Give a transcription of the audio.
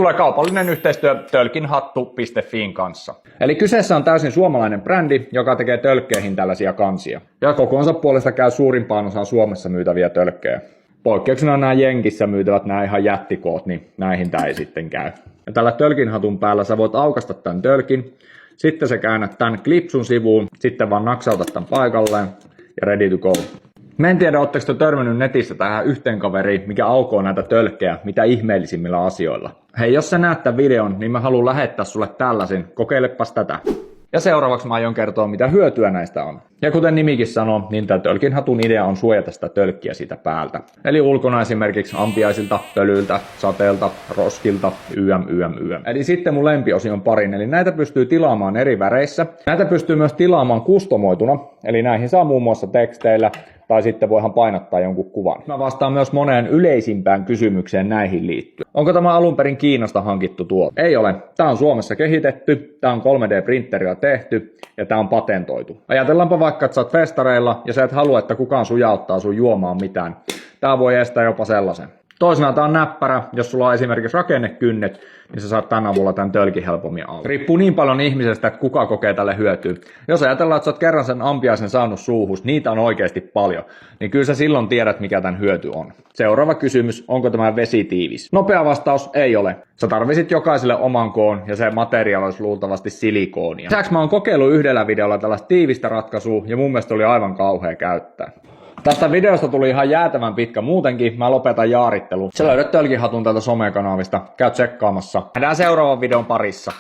Tulee kaupallinen yhteistyö tölkinhattu.fiin kanssa. Eli kyseessä on täysin suomalainen brändi, joka tekee tölkkeihin tällaisia kansia. Ja kokoonsa puolesta käy suurimpaan osaan Suomessa myytäviä tölkkejä. Poikkeuksena nämä Jenkissä myytävät nämä ihan jättikoot, niin näihin tää ei sitten käy. Ja tällä tölkinhatun päällä sä voit aukaista tämän tölkin, sitten sä käännät tämän klipsun sivuun, sitten vaan naksautat tämän paikalleen ja ready to go. Mä en tiedä, ootteko te törmännyt netissä tähän yhteen kaveriin, mikä aukoo näitä tölkkejä mitä ihmeellisimmillä asioilla. Hei, jos sä näet tämän videon, niin mä haluan lähettää sulle tällaisen. Kokeilepas tätä. Ja seuraavaksi mä aion kertoa, mitä hyötyä näistä on. Ja kuten nimikin sanoo, niin tämän tölkinhatun idea on suojata sitä tölkkiä siitä päältä. Eli ulkona esimerkiksi ampiaisilta, pölyiltä, sateelta, roskilta, ym. Eli sitten mun lempiosi on parin, eli näitä pystyy tilaamaan eri väreissä. Näitä pystyy myös tilaamaan kustomoituna, eli näihin saa muun muassa teksteillä, tai sitten voihan painottaa jonkun kuvan. Mä vastaan myös moneen yleisimpään kysymykseen näihin liittyen. Onko tämä alun perin Kiinasta hankittu tuote? Ei ole. Tää on Suomessa kehitetty, tää on 3D-printerillä tehty ja tää on patentoitu. Ajatellaanpa vaikka, että sä oot festareilla ja sä et halua, että kukaan sujauttaa sun juomaan mitään. Tää voi estää jopa sellaisen. Toisena tää on näppärä, jos sulla on esimerkiksi rakennekynnet, niin sä saat tämän avulla tämän tölkin helpommin auki. Riippuu niin paljon ihmisestä, että kuka kokee tälle hyötyä. Jos ajatellaan, että sä oot kerran sen ampiaisen saanut suuhus, niitä on oikeasti paljon, niin kyllä sä silloin tiedät, mikä tämän hyöty on. Seuraava kysymys, onko tämä vesitiivis? Nopea vastaus, ei ole. Sä tarvisit jokaiselle oman koon ja se materiaali olisi luultavasti silikoonia. Lisäksi mä oon kokeillut yhdellä videolla tällaista tiivistä ratkaisua ja mun mielestä oli aivan kauhea käyttää. Tästä videosta tuli ihan jäätävän pitkä muutenkin, mä lopetan jaarittelun. Sä löydät tölkinhatun tältä somekanavista, käy tsekkaamassa. Nähdään seuraavan videon parissa.